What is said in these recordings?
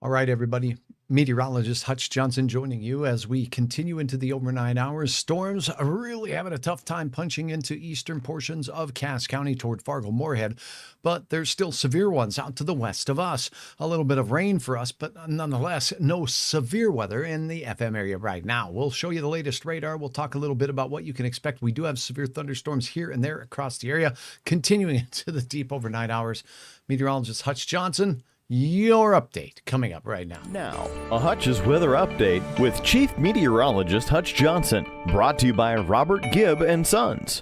All right, everybody. Meteorologist Hutch Johnson joining you as we continue into the overnight hours. Storms are really having a tough time punching into eastern portions of Cass County toward Fargo-Moorhead, but there's still severe ones out to the west of us. A little bit of rain for us, but nonetheless, no severe weather in the FM area right now. We'll show you the latest radar. We'll talk a little bit about what you can expect. We do have severe thunderstorms here and there across the area, continuing into the deep overnight hours. Meteorologist Hutch Johnson, your update coming up right now. Now, a Hutch's weather update with Chief Meteorologist Hutch Johnson, brought to you by Robert Gibb and Sons.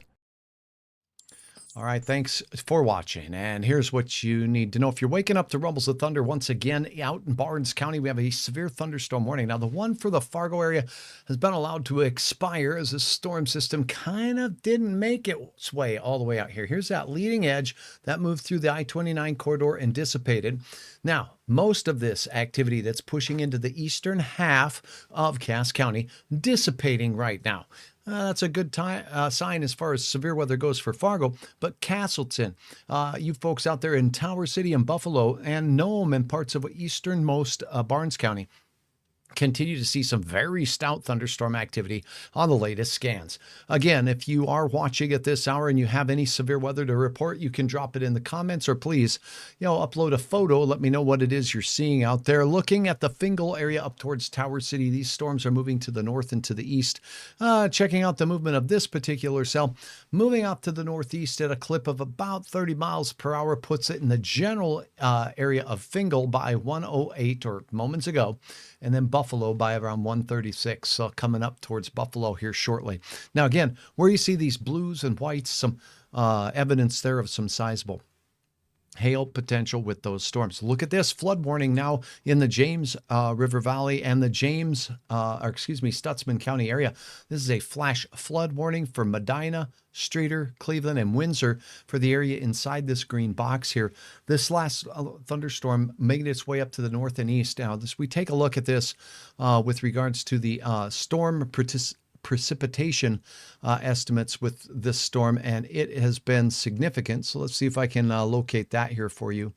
All right, thanks for watching. And here's what you need to know. If you're waking up to rumbles of thunder once again out in Barnes County, we have a severe thunderstorm warning. Now, the one for the Fargo area has been allowed to expire as the storm system kind of didn't make its way all the way out here. Here's that leading edge that moved through the I-29 corridor and dissipated. Now, most of this activity that's pushing into the eastern half of Cass County dissipating right now. That's a good sign as far as severe weather goes for Fargo. But Castleton, you folks out there in Tower City and Buffalo and Nome and parts of easternmost Barnes County, continue to see some very stout thunderstorm activity on the latest scans. Again, if you are watching at this hour and you have any severe weather to report, you can drop it in the comments, or please, upload a photo. Let me know what it is you're seeing out there. Looking at the Fingal area up towards Tower City, these storms are moving to the north and to the east. Checking out the movement of this particular cell, moving up to the northeast at a clip of about 30 miles per hour, puts it in the general area of Fingal by 108 or moments ago, and then Buffalo by around 136, so coming up towards Buffalo here shortly. Now, again, where you see these blues and whites, some evidence there of some sizable hail potential with those storms. Look at this flood warning now in the James River Valley and the Stutsman County area. This is a flash flood warning for Medina, Streator, Cleveland, and Windsor for the area inside this green box here. This last thunderstorm making its way up to the north and east. Now, we take a look at this with regards to the storm precipitation estimates with this storm, and it has been significant. So let's see if I can locate that here for you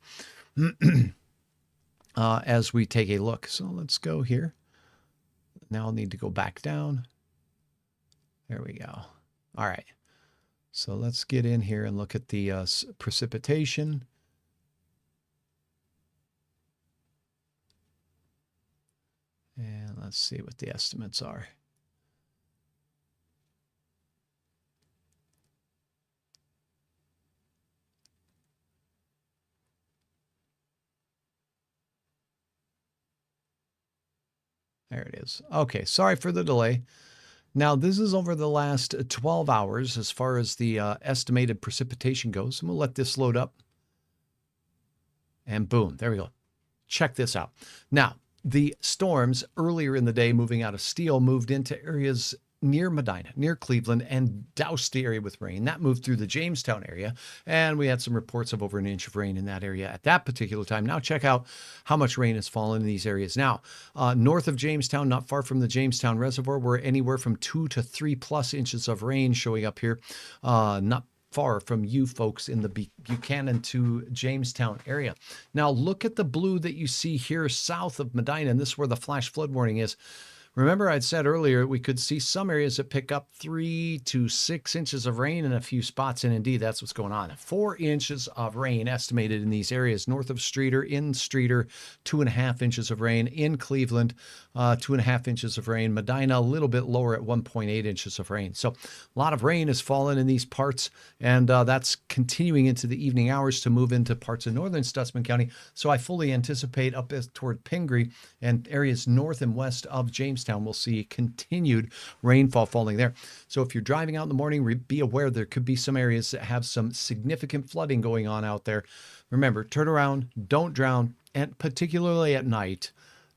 as we take a look. So let's go here. Now I'll need to go back down. There we go. All right. So let's get in here and look at the precipitation. And let's see what the estimates are. There it is. Okay, sorry for the delay. Now, this is over the last 12 hours as far as the estimated precipitation goes. And we'll let this load up. And boom, there we go. Check this out. Now, the storms earlier in the day moving out of Steele moved into areas near Medina, near Cleveland, and doused the area with rain. That moved through the Jamestown area, and we had some reports of over an inch of rain in that area at that particular time. Now check out how much rain has fallen in these areas. Now, north of Jamestown, not far from the Jamestown Reservoir, we're anywhere from 2 to 3+ inches of rain showing up here. Not far from you folks in the Buchanan to Jamestown area. Now look at the blue that you see here south of Medina, and this is where the flash flood warning is. Remember, I'd said earlier we could see some areas that pick up 3 to 6 inches of rain in a few spots, and indeed that's what's going on. 4 inches of rain estimated in these areas north of Streator. In Streator, 2.5 inches of rain. In Cleveland, 2.5 inches of rain. Medina, a little bit lower at 1.8 inches of rain. So a lot of rain has fallen in these parts, and that's continuing into the evening hours to move into parts of northern Stutsman County. So I fully anticipate up toward Pingree and areas north and west of Jamestown, we'll see continued rainfall falling there. So if you're driving out in the morning, be aware there could be some areas that have some significant flooding going on out there. Remember, turn around, don't drown, and particularly at night,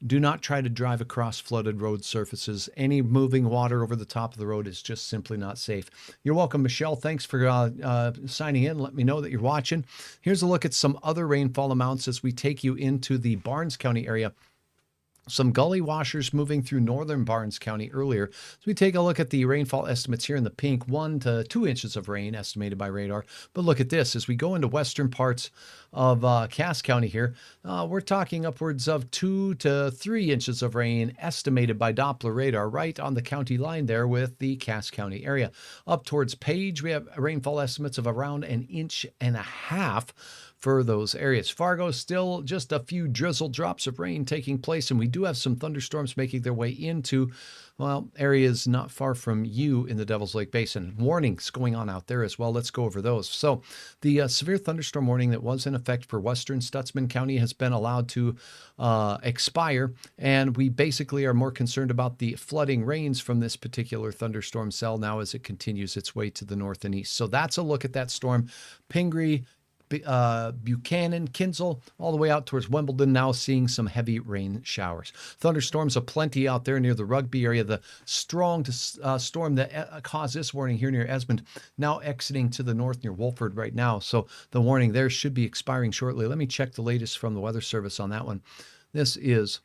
do not try to drive across flooded road surfaces. Any moving water over the top of the road is just simply not safe. You're welcome, Michelle. Thanks for signing in. Let me know that you're watching. Here's a look at some other rainfall amounts as we take you into the Barnes County area. Some gully washers moving through northern Barnes County earlier. So we take a look at the rainfall estimates here in the pink, 1 to 2 inches of rain estimated by radar. But look at this, as we go into western parts of Cass County here, we're talking upwards of 2 to 3 inches of rain estimated by Doppler radar right on the county line there with the Cass County area. Up towards Page, we have rainfall estimates of around 1.5 inches for those areas. Fargo, still just a few drizzle drops of rain taking place, and we do have some thunderstorms making their way into, well, areas not far from you in the Devil's Lake Basin. Warnings going on out there as well. Let's go over those. So the severe thunderstorm warning that was in effect for western Stutsman County has been allowed to expire, and we basically are more concerned about the flooding rains from this particular thunderstorm cell now as it continues its way to the north and east. So that's a look at that storm. Pingree, Buchanan, Kinsel, all the way out towards Wimbledon, now seeing some heavy rain showers. Thunderstorms aplenty out there near the Rugby area. The strong storm that caused this warning here near Esmond now exiting to the north near Wolford right now. So the warning there should be expiring shortly. Let me check the latest from the Weather Service on that one. This is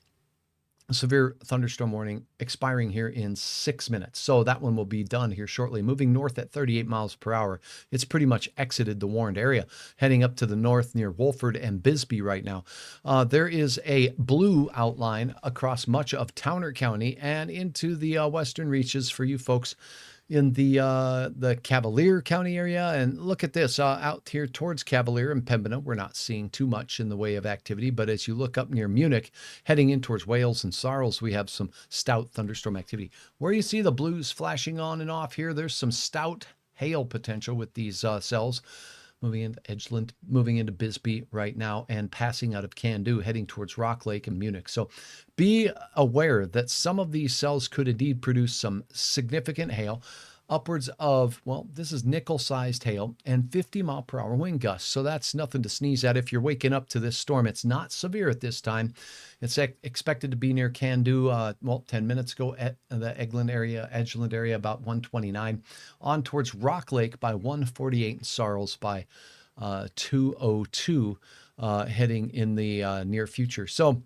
a severe thunderstorm warning expiring here in 6 minutes. So that one will be done here shortly. Moving north at 38 miles per hour. It's pretty much exited the warned area, heading up to the north near Wolford and Bisbee right now. There is a blue outline across much of Towner County and into the western reaches for you folks in the Cavalier County area. And look at this, out here towards Cavalier and Pembina, we're not seeing too much in the way of activity, but as you look up near Munich, heading in towards Wales and Sarles, we have some stout thunderstorm activity. Where you see the blues flashing on and off here, there's some stout hail potential with these cells. Moving into Edgeland, moving into Bisbee right now, and passing out of Candu, heading towards Rock Lake and Munich. So be aware that some of these cells could indeed produce some significant hail, upwards of, well, this is nickel-sized hail and 50-mile-per-hour wind gusts. So that's nothing to sneeze at if you're waking up to this storm. It's not severe at this time. It's expected to be near Candu, 10 minutes ago at the Edgeland area, about 129. On towards Rock Lake by 148 and Sarles by 202, heading in the near future. So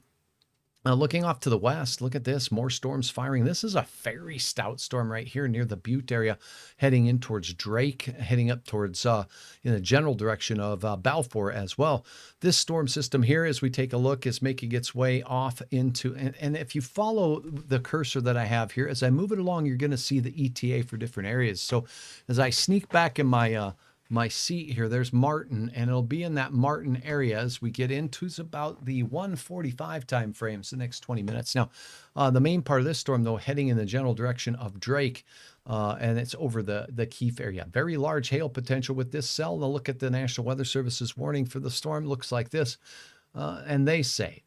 looking off to the west, look at this, more storms firing. This is a very stout storm right here near the Butte area, heading in towards Drake, heading up towards in the general direction of Balfour as well. This storm system here, as we take a look, is making its way off into, and if you follow the cursor that I have here, as I move it along, you're going to see the ETA for different areas. So as I sneak back in my seat here, there's Martin, and it'll be in that Martin area as we get into about the 1:45 time frames, the next 20 minutes. Now, the main part of this storm, though, heading in the general direction of Drake, and it's over the Keefe area. Very large hail potential with this cell. They'll look at the National Weather Service's warning for the storm. Looks like this, and they say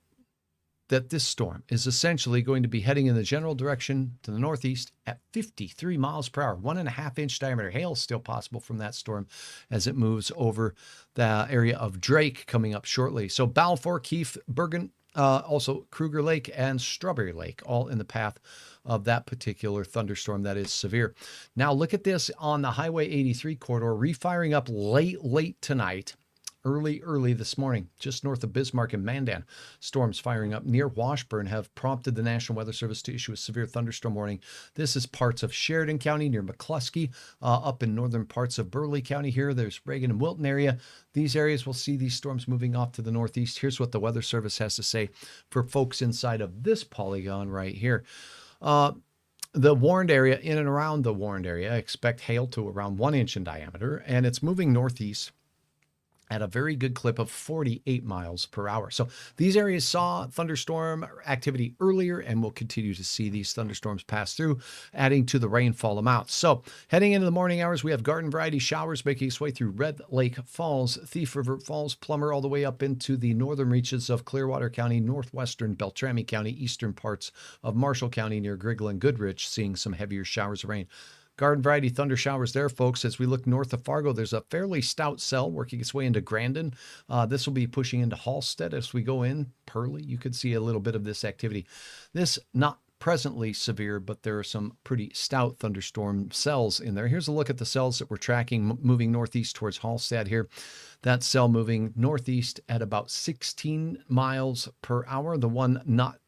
that this storm is essentially going to be heading in the general direction to the northeast at 53 miles per hour. 1.5 inch diameter hail still possible from that storm as it moves over the area of Drake coming up shortly. So Balfour, Keefe, Bergen, also Kruger Lake and Strawberry Lake, all in the path of that particular thunderstorm that is severe. Now look at this on the Highway 83 corridor, refiring up late tonight. Early this morning, just north of Bismarck and Mandan. Storms firing up near Washburn have prompted the National Weather Service to issue a severe thunderstorm warning. This is parts of Sheridan County near McCluskey, up in northern parts of Burleigh County here. There's Reagan and Wilton area. These areas will see these storms moving off to the northeast. Here's what the Weather Service has to say for folks inside of this polygon right here. The warned area, in and around the warned area, expect hail to around 1 inch in diameter, and it's moving northeast at a very good clip of 48 miles per hour. So these areas saw thunderstorm activity earlier and will continue to see these thunderstorms pass through, adding to the rainfall amounts. So heading into the morning hours, we have garden variety showers making its way through Red Lake Falls, Thief River Falls, Plummer, all the way up into the northern reaches of Clearwater County, northwestern Beltrami County, eastern parts of Marshall County near Griggle and Goodrich, seeing some heavier showers of rain. Garden variety thunder showers there, folks. As we look north of Fargo, there's a fairly stout cell working its way into Grandin. This will be pushing into Halstead as we go in. Purley, you could see a little bit of this activity. This not presently severe, but there are some pretty stout thunderstorm cells in there. Here's a look at the cells that we're tracking moving northeast towards Halstead here. That cell moving northeast at about 16 miles per hour. The one not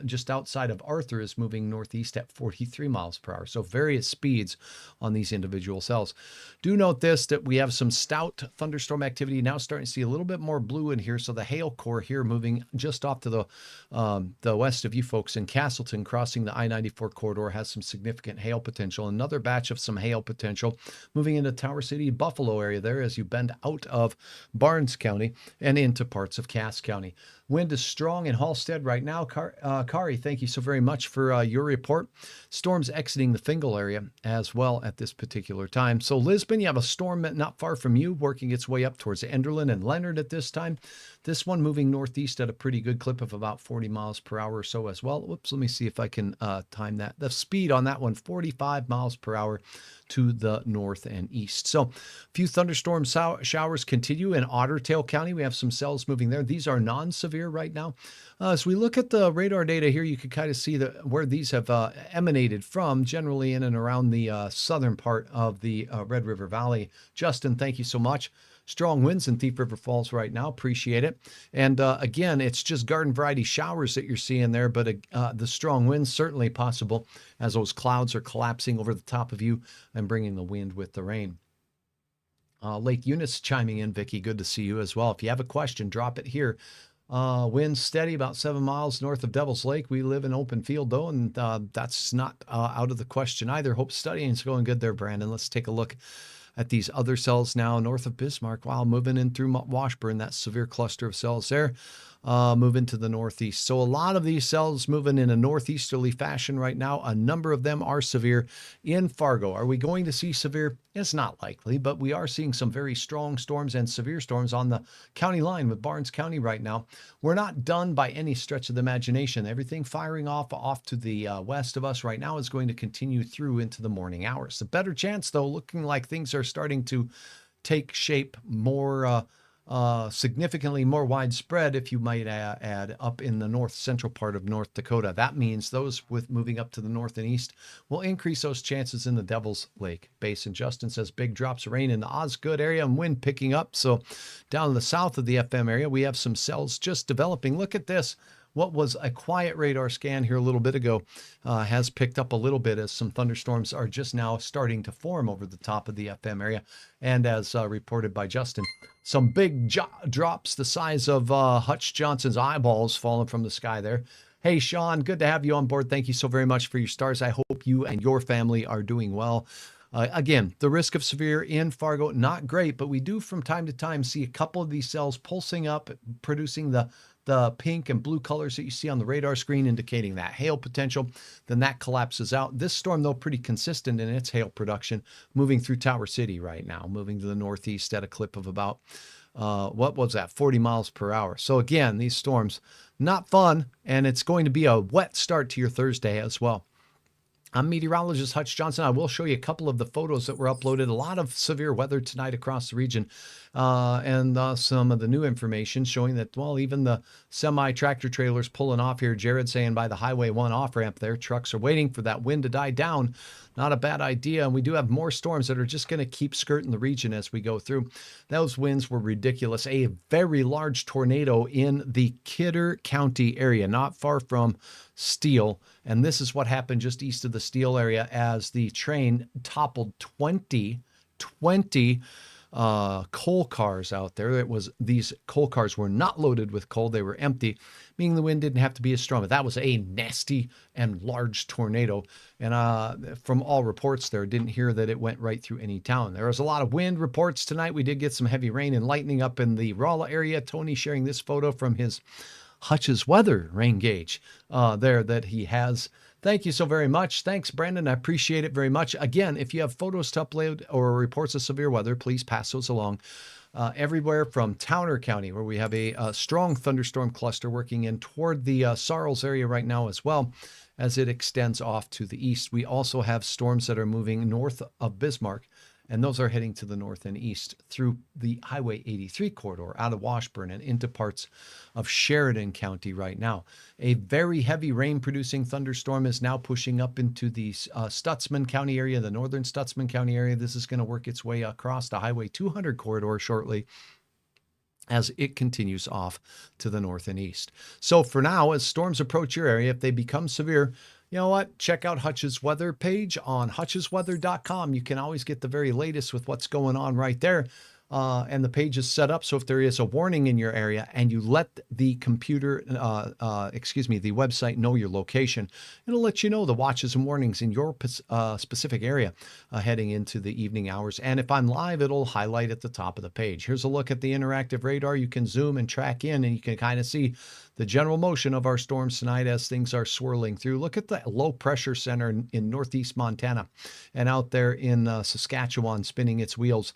just outside of Arthur is moving northeast at 43 miles per hour. So various speeds on these individual cells. Do note this, that we have some stout thunderstorm activity now, starting to see a little bit more blue in here. So the hail core here moving just off to the west of you folks in Castleton, crossing the I-94 corridor, has some significant hail potential. Another batch of some hail potential moving into Tower City, Buffalo area there as you bend out of Barnes County and into parts of Cass County. Wind is strong in Halstead right now. Kari, thank you so very much for your report. Storms exiting the Fingal area as well at this particular time. So Lisbon, you have a storm not far from you working its way up towards Enderlin and Leonard at this time. This one moving northeast at a pretty good clip of about 40 miles per hour or so as well. Whoops, let me see if I can time that. The speed on that one, 45 miles per hour to the north and east. So a few thunderstorm showers continue in Otter Tail County. We have some cells moving there. These are non-severe right now. As we look at the radar data here, you can kind of see where these have emanated from, generally in and around the southern part of the Red River Valley. Justin, thank you so much. Strong winds in Thief River Falls right now. Appreciate it. And again, it's just garden variety showers that you're seeing there, but the strong winds certainly possible as those clouds are collapsing over the top of you and bringing the wind with the rain. Lake Eunice chiming in, Vicki. Good to see you as well. If you have a question, drop it here. Wind steady about 7 miles north of Devil's Lake. We live in open field, though, and that's not out of the question either. Hope studying is going good there, Brandon. Let's take a look at these other cells now north of Bismarck. Wow, moving in through Washburn, that severe cluster of cells there. Moving to the northeast. So a lot of these cells moving in a northeasterly fashion right now. A number of them are severe in Fargo. Are we going to see severe? It's not likely, but we are seeing some very strong storms and severe storms on the county line with Barnes County right now. We're not done by any stretch of the imagination. Everything firing off to the west of us right now is going to continue through into the morning hours. The better chance, though, looking like things are starting to take shape more significantly more widespread, if you might add, up in the north central part of North Dakota. That means those with moving up to the north and east will increase those chances in the Devil's Lake Basin. Justin says big drops of rain in the Osgood area and wind picking up. So down in the south of the FM area, we have some cells just developing. Look at this. What was a quiet radar scan here a little bit ago has picked up a little bit as some thunderstorms are just now starting to form over the top of the FM area. And as reported by Justin, some big drops the size of Hutch Johnson's eyeballs falling from the sky there. Hey, Sean, good to have you on board. Thank you so very much for your stars. I hope you and your family are doing well. Again, the risk of severe in Fargo, not great, but we do from time to time see a couple of these cells pulsing up, producing the pink and blue colors that you see on the radar screen, indicating that hail potential. Then that collapses out. This storm, though, pretty consistent in its hail production, moving through Tower City right now, moving to the northeast at a clip of about, 40 miles per hour. So again, these storms, not fun, and it's going to be a wet start to your Thursday as well. I'm meteorologist Hutch Johnson. I will show you a couple of the photos that were uploaded. A lot of severe weather tonight across the region, and some of the new information showing that, well, even the semi-tractor trailers pulling off here. Jared saying by the Highway 1 off-ramp there, trucks are waiting for that wind to die down. Not a bad idea. And we do have more storms that are just going to keep skirting the region as we go through. Those winds were ridiculous. A very large tornado in the Kidder County area, not far from Steele. And this is what happened just east of the Steele area as the train toppled 20 coal cars out there. These coal cars were not loaded with coal. They were empty, meaning the wind didn't have to be as strong. But that was a nasty and large tornado. And from all reports there, didn't hear that it went right through any town. There was a lot of wind reports tonight. We did get some heavy rain and lightning up in the Rolla area. Tony sharing this photo from his Hutch's weather rain gauge there that he has. Thank you so very much. Thanks, Brandon. I appreciate it very much. Again, if you have photos to upload or reports of severe weather, please pass those along. Everywhere from Towner County, where we have a strong thunderstorm cluster working in toward the Sarles area right now as well, as it extends off to the east. We also have storms that are moving north of Bismarck, and those are heading to the north and east through the Highway 83 corridor out of Washburn and into parts of Sheridan County right now. A very heavy rain-producing thunderstorm is now pushing up into the Stutzman County area, the northern Stutzman County area. This is going to work its way across the Highway 200 corridor shortly as it continues off to the north and east. So for now, as storms approach your area, if they become severe, you know what? Check out Hutch's weather page on hutchesweather.com. You can always get the very latest with what's going on right there. And the page is set up so if there is a warning in your area and you let the the website know your location, it'll let you know the watches and warnings in your specific area heading into the evening hours. And if I'm live, it'll highlight at the top of the page. Here's a look at the interactive radar. You can zoom and track in, and you can kind of see the general motion of our storms tonight as things are swirling through. Look at the low pressure center in northeast Montana and out there in Saskatchewan spinning its wheels.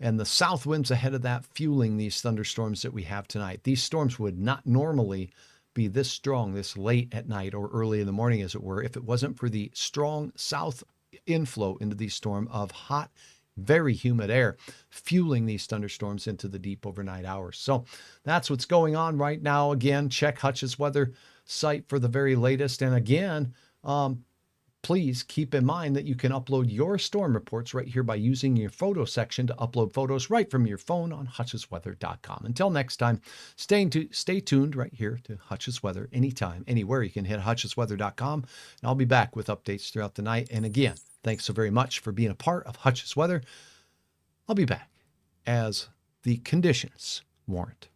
And the south winds ahead of that fueling these thunderstorms that we have tonight. These storms would not normally be this strong this late at night or early in the morning, as it were, if it wasn't for the strong south inflow into the storm of hot, very humid air fueling these thunderstorms into the deep overnight hours. So that's what's going on right now. Again, check Hutch's weather site for the very latest. And again, please keep in mind that you can upload your storm reports right here by using your photo section to upload photos right from your phone on hutchesweather.com. Until next time, stay tuned right here to Hutch's Weather anytime, anywhere. You can hit hutchesweather.com, and I'll be back with updates throughout the night. And again, thanks so very much for being a part of Hutch's Weather. I'll be back as the conditions warrant.